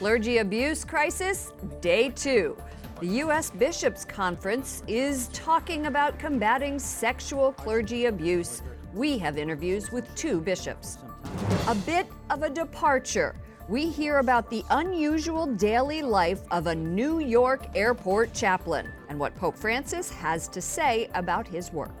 Clergy abuse crisis, day 2. The U.S. Bishops' Conference is talking about combating sexual clergy abuse. We have interviews with 2 bishops. A bit of a departure. We hear about the unusual daily life of a New York airport chaplain and what Pope Francis has to say about his work.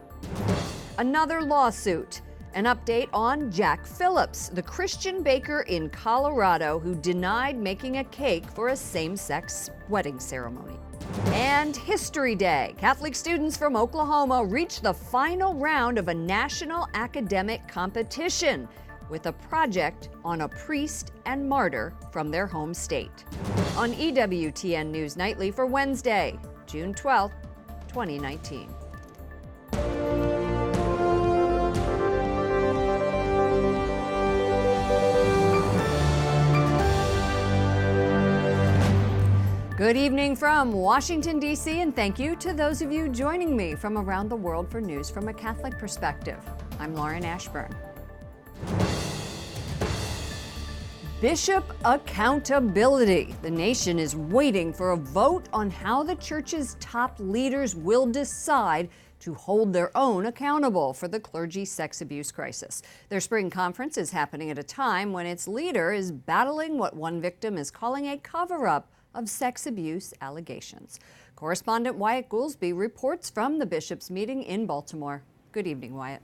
Another lawsuit. An update on Jack Phillips, the Christian baker in Colorado who denied making a cake for a same-sex wedding ceremony. And History Day. Catholic students from Oklahoma reached the final round of a national academic competition with a project on a priest and martyr from their home state. On EWTN News Nightly for Wednesday, June 12, 2019. Good evening from Washington, D.C., and thank you to those of you joining me from around the world for news from a Catholic perspective. I'm Lauren Ashburn. Bishop accountability. The nation is waiting for a vote on how the church's top leaders will decide to hold their own accountable for the clergy sex abuse crisis. Their spring conference is happening at a time when its leader is battling what one victim is calling a cover-up of sex abuse allegations. Correspondent Wyatt Goolsby reports from the bishops' meeting in Baltimore. Good evening, Wyatt.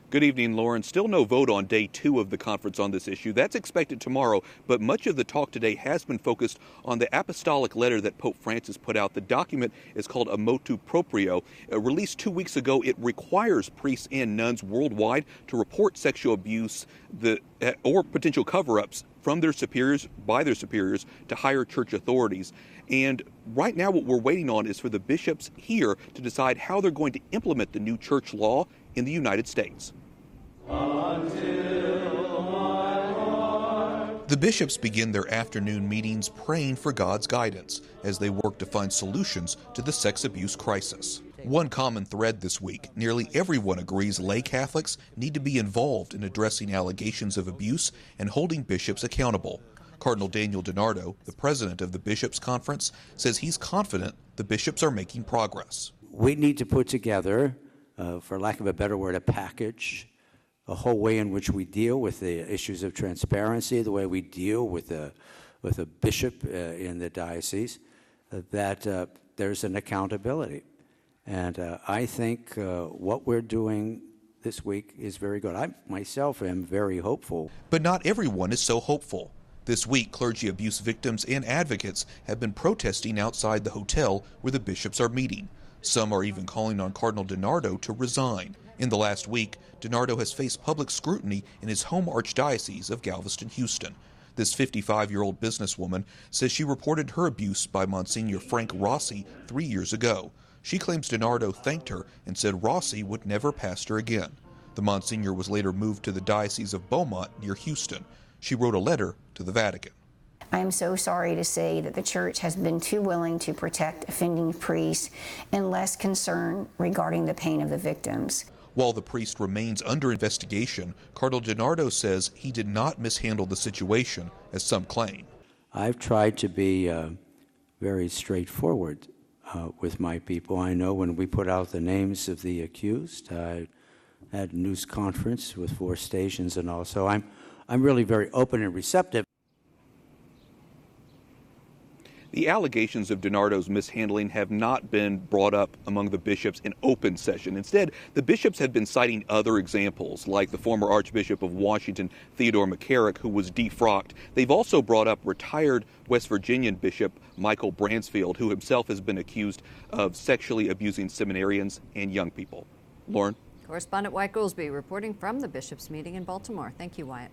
Good evening, Lauren. Still no vote on day 2 of the conference on this issue. That's expected tomorrow, but much of the talk today has been focused on the apostolic letter that Pope Francis put out. The document is called a motu proprio. Released 2 weeks ago, it requires priests and nuns worldwide to report sexual abuse or potential cover-ups from their superiors, by their superiors, to higher church authorities. And right now what we're waiting on is for the bishops here to decide how they're going to implement the new church law in the United States. The bishops begin their afternoon meetings praying for God's guidance as they work to find solutions to the sex abuse crisis. One common thread this week: nearly everyone agrees lay Catholics need to be involved in addressing allegations of abuse and holding bishops accountable. Cardinal Daniel DiNardo, the president of the Bishops' Conference, says he's confident the bishops are making progress. We need to put together, for lack of a better word, a package, a whole way in which we deal with the issues of transparency, the way we deal with a bishop in the diocese, that there's an accountability. And I think what we're doing this week is very good. I myself am very hopeful. But not everyone is so hopeful. This week, clergy abuse victims and advocates have been protesting outside the hotel where the bishops are meeting. Some are even calling on Cardinal DiNardo to resign. In the last week, DiNardo has faced public scrutiny in his home archdiocese of Galveston, Houston. This 55-year-old businesswoman says she reported her abuse by Monsignor Frank Rossi 3 years ago. She claims DiNardo thanked her and said Rossi would never pastor again. The Monsignor was later moved to the Diocese of Beaumont near Houston. She wrote a letter to the Vatican. I am so sorry to say that the Church has been too willing to protect offending priests and less concerned regarding the pain of the victims. While the priest remains under investigation, Cardinal DiNardo says he did not mishandle the situation, as some claim. I've tried to be very straightforward with my people. I know when we put out the names of the accused, I had a news conference with 4 stations and all, so I'm really very open and receptive. The allegations of DiNardo's mishandling have not been brought up among the bishops in open session. Instead, the bishops had been citing other examples, like the former Archbishop of Washington, Theodore McCarrick, who was defrocked. They've also brought up retired West Virginian Bishop Michael Bransfield, who himself has been accused of sexually abusing seminarians and young people. Lauren? Correspondent Wyatt Goolsby reporting from the bishops' meeting in Baltimore. Thank you, Wyatt.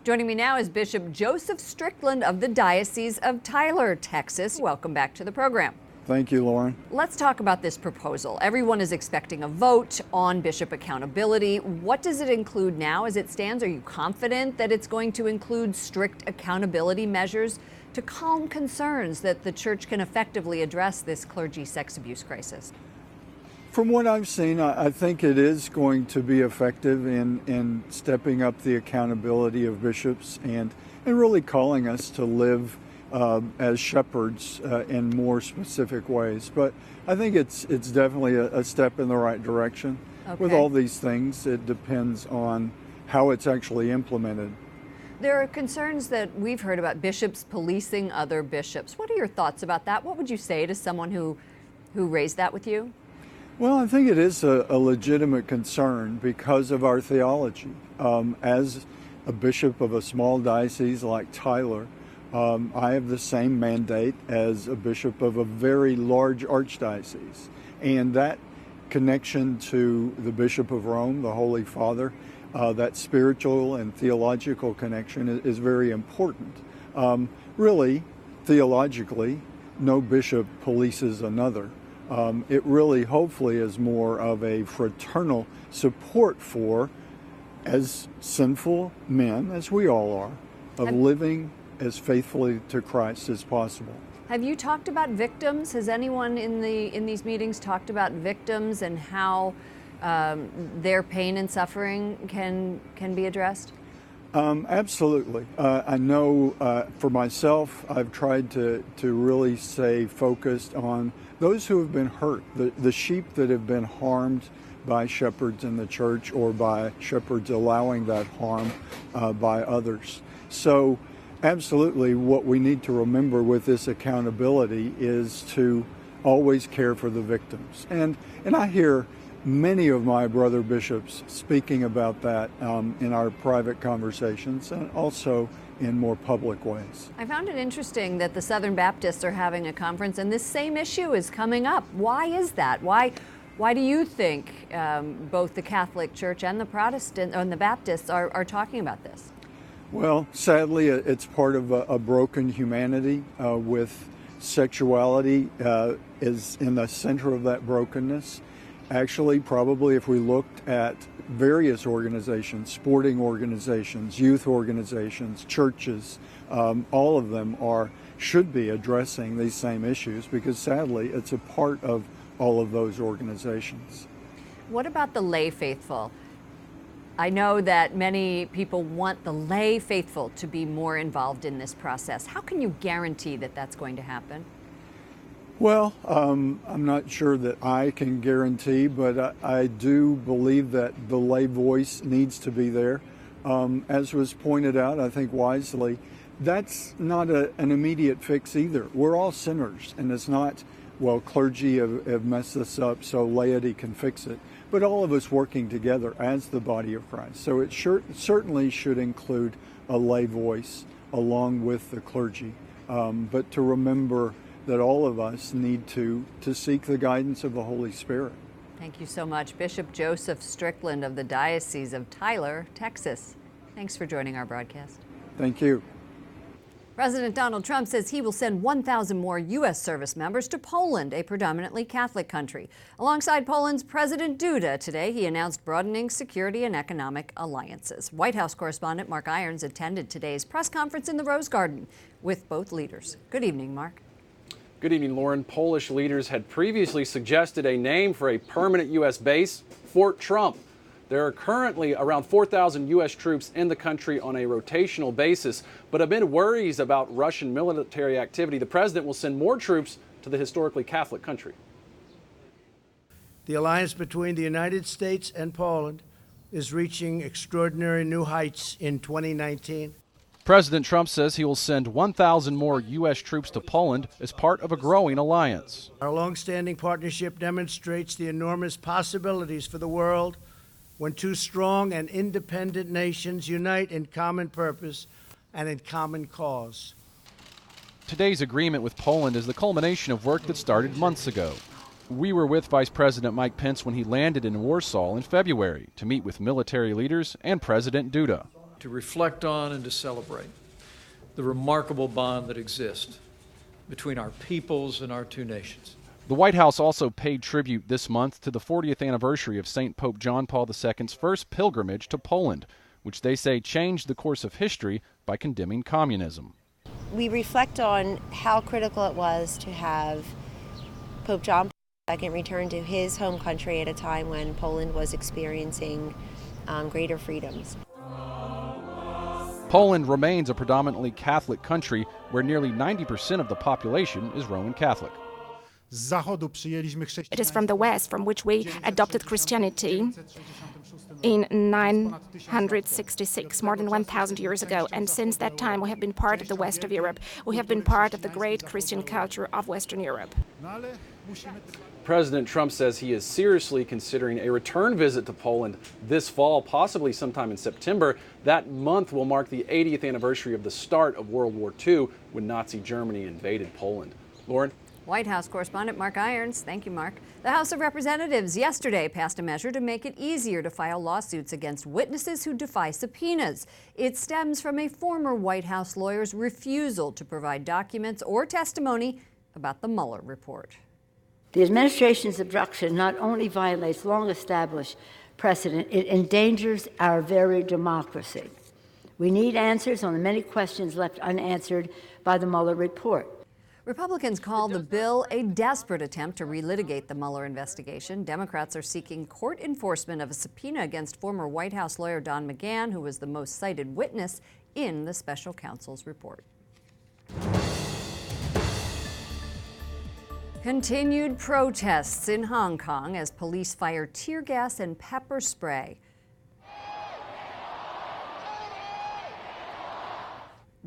Joining me now is Bishop Joseph Strickland of the Diocese of Tyler, Texas. Welcome back to the program. Thank you, Lauren. Let's talk about this proposal. Everyone is expecting a vote on bishop accountability. What does it include now as it stands? Are you confident that it's going to include strict accountability measures to calm concerns that the church can effectively address this clergy sex abuse crisis? From what I've seen, I think it is going to be effective in stepping up the accountability of bishops and really calling us to live as shepherds in more specific ways. But I think it's definitely a step in the right direction. Okay. With all these things, it depends on how it's actually implemented. There are concerns that we've heard about bishops policing other bishops. What are your thoughts about that? What would you say to someone who raised that with you? Well, I think it is a legitimate concern because of our theology. As a bishop of a small diocese like Tyler, I have the same mandate as a bishop of a very large archdiocese. And that connection to the Bishop of Rome, the Holy Father, that spiritual and theological connection is very important. Really, theologically, no bishop polices another. It really, hopefully, is more of a fraternal support for, as sinful men, as we all are, of living as faithfully to Christ as possible. Have you talked about victims? Has anyone in these meetings talked about victims and how their pain and suffering can be addressed? Absolutely. I know for myself, I've tried to really stay focused on those who have been hurt, the sheep that have been harmed by shepherds in the church or by shepherds allowing that harm by others. So absolutely, what we need to remember with this accountability is to always care for the victims. And I hear many of my brother bishops speaking about that in our private conversations and also in more public ways. I found it interesting that the Southern Baptists are having a conference and this same issue is coming up. Why is that? Why do you think both the Catholic Church and the Protestant and the Baptists are talking about this? Well, sadly, it's part of a broken humanity with sexuality is in the center of that brokenness. Actually, probably if we looked at various organizations, sporting organizations, youth organizations, churches, all of them should be addressing these same issues because sadly it's a part of all of those organizations. What about the lay faithful? I know that many people want the lay faithful to be more involved in this process. How can you guarantee that that's going to happen? Well, I'm not sure that I can guarantee, but I do believe that the lay voice needs to be there. As was pointed out, I think wisely, that's not an immediate fix either. We're all sinners, and it's not, well, clergy have messed this up, so laity can fix it. But all of us working together as the body of Christ. So it certainly should include a lay voice along with the clergy. But to remember that all of us need to seek the guidance of the Holy Spirit. Thank you so much. Bishop Joseph Strickland of the Diocese of Tyler, Texas. Thanks for joining our broadcast. Thank you. President Donald Trump says he will send 1,000 more U.S. service members to Poland, a predominantly Catholic country. Alongside Poland's President Duda, today he announced broadening security and economic alliances. White House correspondent Mark Irons attended today's press conference in the Rose Garden with both leaders. Good evening, Mark. Good evening, Lauren. Polish leaders had previously suggested a name for a permanent U.S. base, Fort Trump. There are currently around 4,000 U.S. troops in the country on a rotational basis, but amid worries about Russian military activity, the president will send more troops to the historically Catholic country. The alliance between the United States and Poland is reaching extraordinary new heights in 2019. President Trump says he will send 1,000 more U.S. troops to Poland as part of a growing alliance. Our longstanding partnership demonstrates the enormous possibilities for the world when two strong and independent nations unite in common purpose and in common cause. Today's agreement with Poland is the culmination of work that started months ago. We were with Vice President Mike Pence when he landed in Warsaw in February to meet with military leaders and President Duda. To reflect on and to celebrate the remarkable bond that exists between our peoples and our two nations. The White House also paid tribute this month to the 40th anniversary of St. Pope John Paul II's first pilgrimage to Poland, which they say changed the course of history by condemning communism. We reflect on how critical it was to have Pope John Paul I can return to his home country at a time when Poland was experiencing greater freedoms. Poland remains a predominantly Catholic country where nearly 90% of the population is Roman Catholic. It is from the West from which we adopted Christianity in 966, more than 1,000 years ago. And since that time, we have been part of the West of Europe. We have been part of the great Christian culture of Western Europe. President Trump says he is seriously considering a return visit to Poland this fall, possibly sometime in September. That month will mark the 80th anniversary of the start of World War II when Nazi Germany invaded Poland. Lauren? White House correspondent Mark Irons. Thank you, Mark. The House of Representatives yesterday passed a measure to make it easier to file lawsuits against witnesses who defy subpoenas. It stems from a former White House lawyer's refusal to provide documents or testimony about the Mueller report. The administration's obstruction not only violates long-established precedent, it endangers our very democracy. We need answers on the many questions left unanswered by the Mueller report. Republicans call the bill a desperate attempt to relitigate the Mueller investigation. Democrats are seeking court enforcement of a subpoena against former White House lawyer Don McGahn, who was the most cited witness in the special counsel's report. Continued protests in Hong Kong as police fire tear gas and pepper spray.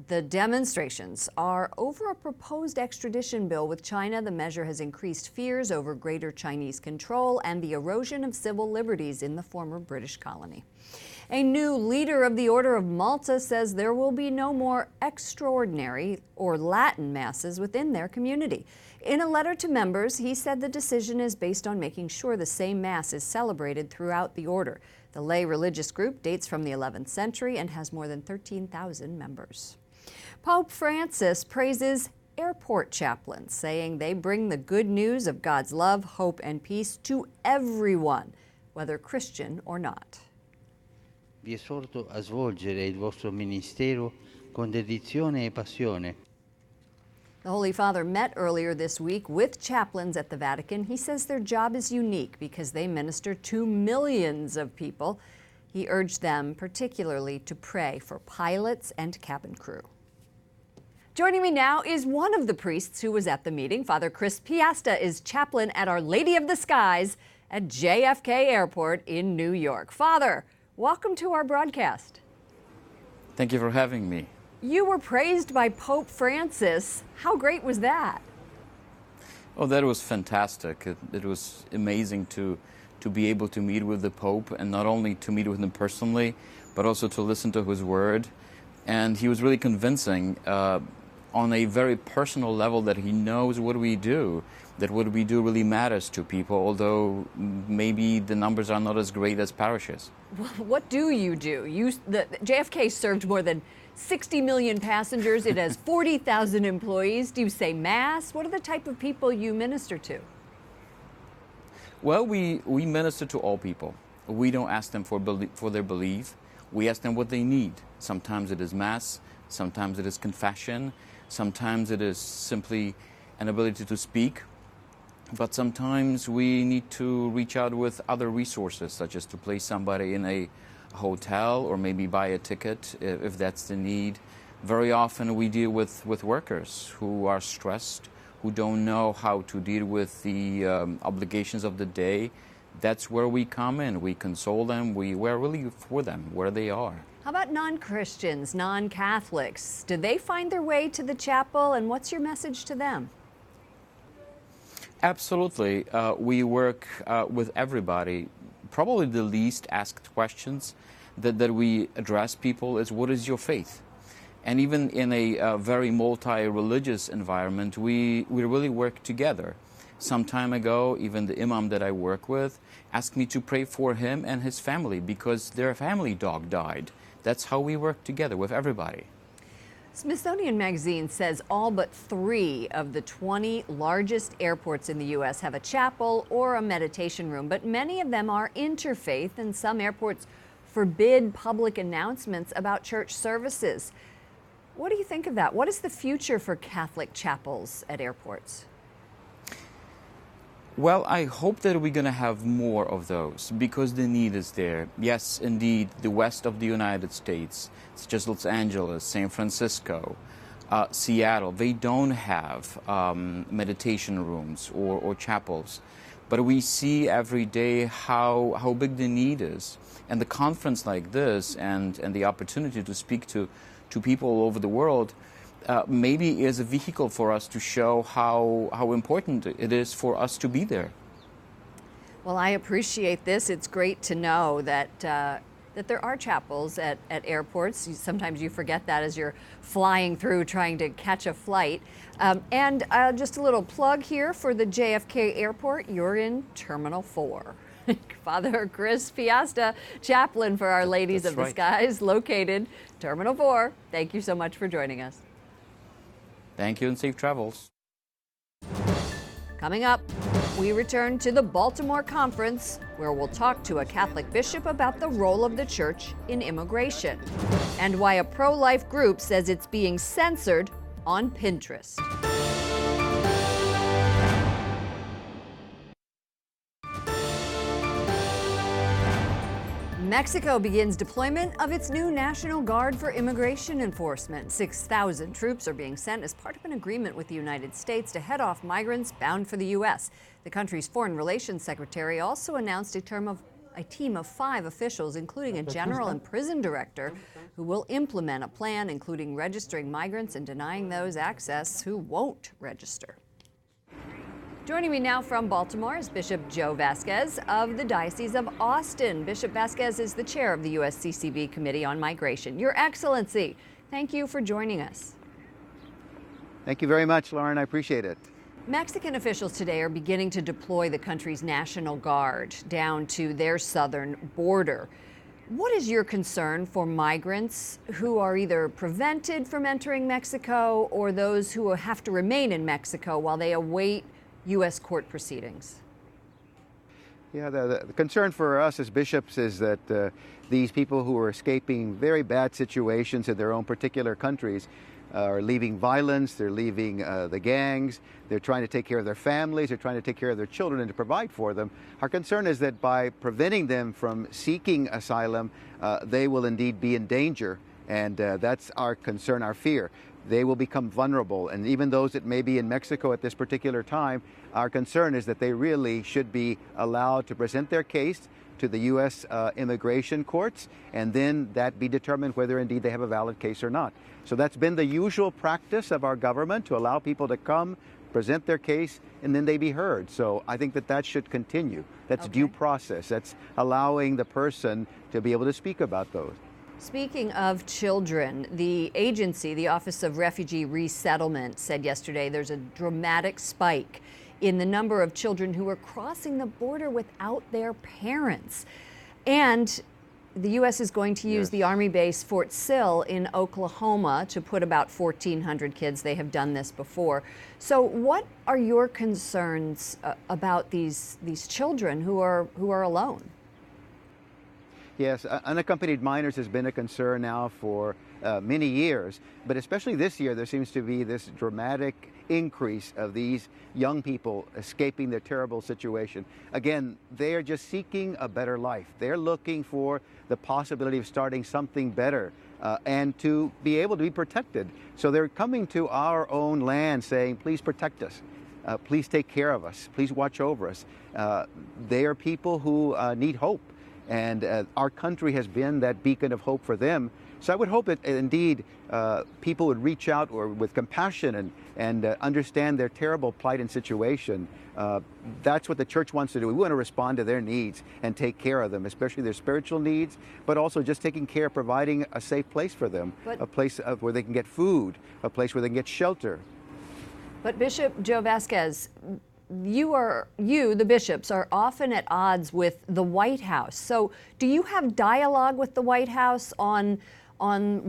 The demonstrations are over a proposed extradition bill with China. The measure has increased fears over greater Chinese control and the erosion of civil liberties in the former British colony. A new leader of the Order of Malta says there will be no more extraordinary or Latin masses within their community. In a letter to members, he said the decision is based on making sure the same Mass is celebrated throughout the order. The lay religious group dates from the 11th century and has more than 13,000 members. Pope Francis praises airport chaplains, saying they bring the good news of God's love, hope, and peace to everyone, whether Christian or not. Vi esorto a svolgere il vostro ministero con dedizione e passione. The Holy Father met earlier this week with chaplains at the Vatican. He says their job is unique because they minister to millions of people. He urged them particularly to pray for pilots and cabin crew. Joining me now is one of the priests who was at the meeting. Father Chris Piasta is chaplain at Our Lady of the Skies at JFK Airport in New York. Father, welcome to our broadcast. Thank you for having me. You were praised by Pope Francis. How great was that? Oh, that was fantastic. It was amazing to be able to meet with the Pope, and not only to meet with him personally, but also to listen to his word. And he was really convincing on a very personal level that he knows what we do, that what we do really matters to people, although maybe the numbers are not as great as parishes. What do? The JFK served more than 60 million passengers. It has 40,000 employees. Do you say Mass? What are the type of people you minister to? Well, we minister to all people. We don't ask them for their belief. We ask them what they need. Sometimes it is Mass, sometimes it is confession, sometimes it is simply an ability to speak. But sometimes we need to reach out with other resources, such as to place somebody in a hotel or maybe buy a ticket if that's the need. Very often we deal with workers who are stressed, who don't know how to deal with the obligations of the day. That's where we come in. We console them. We're really for them where they are. How about non-Christians, non-Catholics? Do they find their way to the chapel, and what's your message to them? Absolutely. We work with everybody. Probably the least asked questions that we address people is, what is your faith? And even in a very multi-religious environment, we really work together. Some time ago, even the imam that I work with asked me to pray for him and his family because their family dog died. That's how we work together with everybody. Smithsonian Magazine says all but 3 of the 20 largest airports in the U.S. have a chapel or a meditation room, but many of them are interfaith, and some airports forbid public announcements about church services. What do you think of that? What is the future for Catholic chapels at airports? Well, I hope that we're going to have more of those because the need is there. Yes, indeed, the west of the United States, such as Los Angeles, San Francisco, Seattle, they don't have meditation rooms or chapels. But we see every day how big the need is. And the conference like this and the opportunity to speak to people all over the world maybe is a vehicle for us to show how important it is for us to be there. Well, I appreciate this. It's great to know that that there are chapels at airports. Sometimes you forget that as you're flying through trying to catch a flight. And just a little plug here for the JFK Airport. You're in Terminal 4. Father Chris Piasta, chaplain for Our Ladies of the Skies, located Terminal 4. Thank you so much for joining us. Thank you and safe travels. Coming up, we return to the Baltimore Conference, where we'll talk to a Catholic bishop about the role of the church in immigration and why a pro-life group says it's being censored on Pinterest. Mexico begins deployment of its new National Guard for Immigration Enforcement. 6,000 troops are being sent as part of an agreement with the United States to head off migrants bound for the U.S. The country's Foreign Relations Secretary also announced a team of 5 officials, including a general and prison director, who will implement a plan including registering migrants and denying those access who won't register. Joining me now from Baltimore is Bishop Joe Vasquez of the Diocese of Austin. Bishop Vasquez is the chair of the USCCB Committee on Migration. Your Excellency, thank you for joining us. Thank you very much, Lauren. I appreciate it. Mexican officials today are beginning to deploy the country's National Guard down to their southern border. What is your concern for migrants who are either prevented from entering Mexico or those who have to remain in Mexico while they await U.S. court proceedings? Yeah, the concern for us as bishops is that these people who are escaping very bad situations in their own particular countries are leaving violence, they're leaving the gangs, they're trying to take care of their families, they're trying to take care of their children and to provide for them. Our concern is that by preventing them from seeking asylum, they will indeed be in danger, and that's our concern, our fear. They will become vulnerable, and even those that may be in Mexico at this particular time, our concern is that they really should be allowed to present their case to the U.S. immigration courts, and then that be determined whether indeed they have a valid case or not. So that's been the usual practice of our government, to allow people to come, present their case, and then they be heard. So I think that should continue. That's due process. That's allowing the person to be able to speak about those. Speaking of children, the agency, the Office of Refugee Resettlement, said yesterday there's a dramatic spike in the number of children who are crossing the border without their parents. And the U.S. is going to use the Army base Fort Sill in Oklahoma to put about 1,400 kids. They have done this before. So what are your concerns about these children who are alone? Yes, unaccompanied minors has been a concern now for many years, but especially this year there seems to be this dramatic increase of these young people escaping their terrible situation. Again, they are just seeking a better life. They're looking for the possibility of starting something better and to be able to be protected. So they're coming to our own land saying, please protect us. Please take care of us. Please watch over us. They are people who need hope. And our country has been that beacon of hope for them. So I would hope that indeed people would reach out with compassion and understand their terrible plight and situation. That's what the church wants to do. We want to respond to their needs and take care of them, especially their spiritual needs, but also just taking care of providing a safe place for them, a place where they can get food, a place where they can get shelter. But Bishop Joe Vasquez, you, the bishops, are often at odds with the White House. So do you have dialogue with the White House on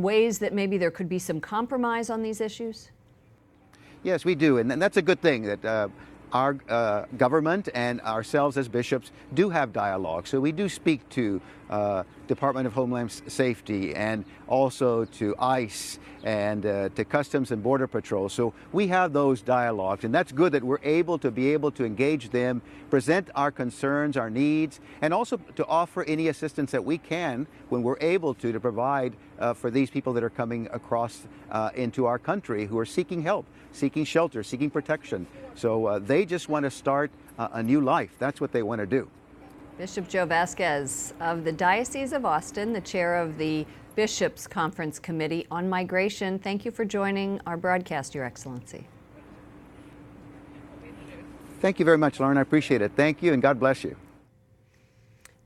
ways that maybe there could be some compromise on these issues? Yes, we do. And that's a good thing that our government and ourselves as bishops do have dialogue. So we do speak to Department of Homeland Safety and also to ICE and to Customs and Border Patrol. So we have those dialogues, and that's good that we're able to engage them, present our concerns, our needs, and also to offer any assistance that we can when we're able to provide for these people that are coming across into our country who are seeking help, seeking shelter, seeking protection. So they just want to start a new life. That's what they want to do. Bishop Joe Vasquez of the Diocese of Austin, the chair of the Bishops' Conference Committee on Migration. Thank you for joining our broadcast, Your Excellency. Thank you very much, Lauren. I appreciate it. Thank you, and God bless you.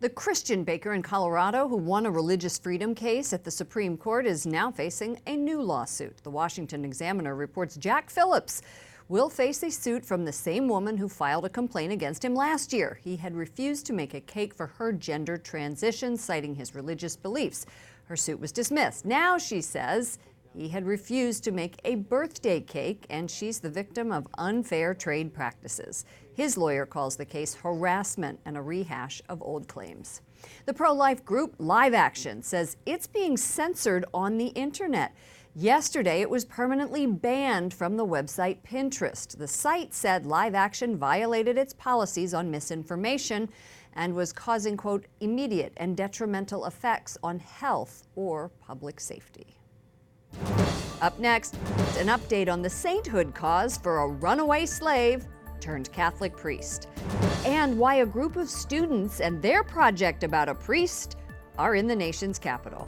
The Christian baker in Colorado who won a religious freedom case at the Supreme Court is now facing a new lawsuit. The Washington Examiner reports Jack Phillips will face a suit from the same woman who filed a complaint against him last year. He had refused to make a cake for her gender transition, citing his religious beliefs. Her suit was dismissed. Now she says he had refused to make a birthday cake, and she's the victim of unfair trade practices. His lawyer calls the case harassment and a rehash of old claims. The pro-life group Live Action says it's being censored on the internet. Yesterday, it was permanently banned from the website Pinterest. The site said Live Action violated its policies on misinformation and was causing, quote, immediate and detrimental effects on health or public safety. Up next, an update on the sainthood cause for a runaway slave turned Catholic priest, and why a group of students and their project about a priest are in the nation's capital.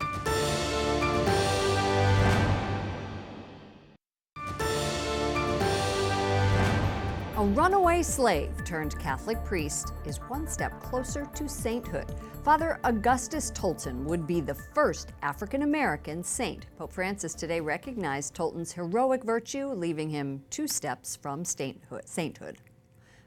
A runaway slave turned Catholic priest is one step closer to sainthood. Father Augustus Tolton would be the first African-American saint. Pope Francis today recognized Tolton's heroic virtue, leaving him 2 steps from sainthood.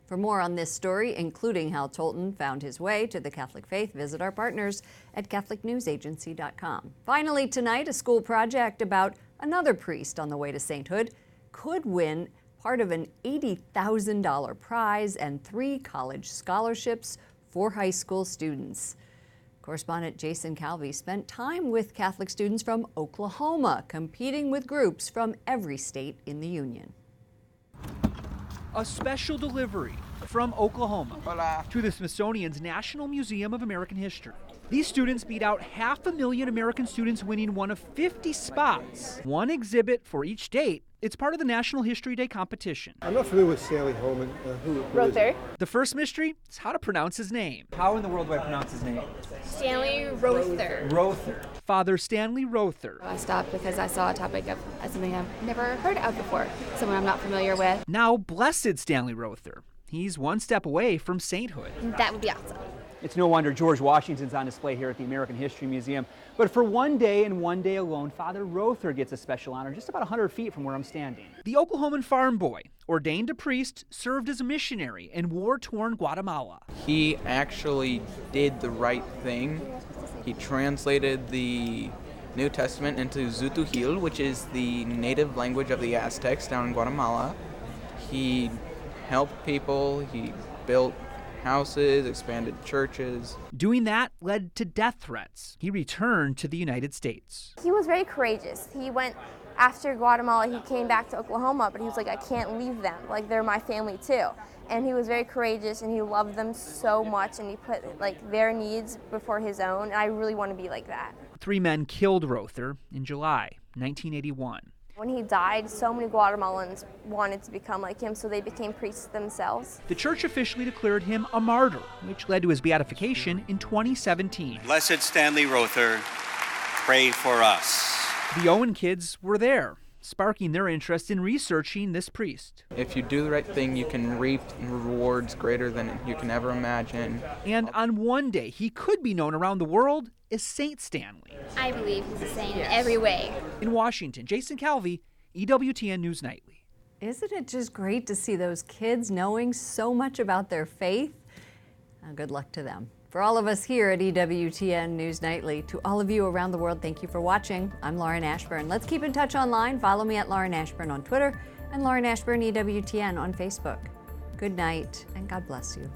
For more on this story, including how Tolton found his way to the Catholic faith, visit our partners at CatholicNewsAgency.com. Finally tonight, a school project about another priest on the way to sainthood could win part of an $80,000 prize and 3 college scholarships for high school students. Correspondent Jason Calvi spent time with Catholic students from Oklahoma, competing with groups from every state in the union. A special delivery from Oklahoma to the Smithsonian's National Museum of American History. These students beat out 500,000 American students, winning one of 50 spots. One exhibit for each state. It's part of the National History Day competition. I'm not familiar with Stanley Holman. Who Rother. The first mystery is how to pronounce his name. How in the world do I pronounce his name? Stanley Rother. Rother. Father Stanley Rother. I stopped because I saw a topic of something I've never heard of before, someone I'm not familiar with. Now, Blessed Stanley Rother. He's one step away from sainthood. That would be awesome. It's no wonder George Washington's on display here at the American History Museum. But for one day and one day alone, Father Rother gets a special honor just about 100 feet from where I'm standing. The Oklahoman farm boy, ordained a priest, served as a missionary in war-torn Guatemala. He actually did the right thing. He translated the New Testament into Zutujil, which is the native language of the Aztecs down in Guatemala. He helped people, he built houses, expanded churches. Doing that led to death threats. He returned to the United States. He was very courageous. He went after Guatemala, he came back to Oklahoma, but he was like, I can't leave them. Like, they're my family too. And he was very courageous, and he loved them so much, and he put like their needs before his own, and I really want to be like that. 3 men killed Rother in July 1981. When he died, so many Guatemalans wanted to become like him, so they became priests themselves. The church officially declared him a martyr, which led to his beatification in 2017. Blessed Stanley Rother, pray for us. The Owen kids were there, sparking their interest in researching this priest. If you do the right thing, you can reap rewards greater than you can ever imagine. And on one day, he could be known around the world as Saint Stanley. I believe he's a saint in every way. In Washington, Jason Calvi, EWTN News Nightly. Isn't it just great to see those kids knowing so much about their faith? Good luck to them. For all of us here at EWTN News Nightly, to all of you around the world, thank you for watching. I'm Lauren Ashburn. Let's keep in touch online. Follow me at Lauren Ashburn on Twitter and Lauren Ashburn EWTN on Facebook. Good night, and God bless you.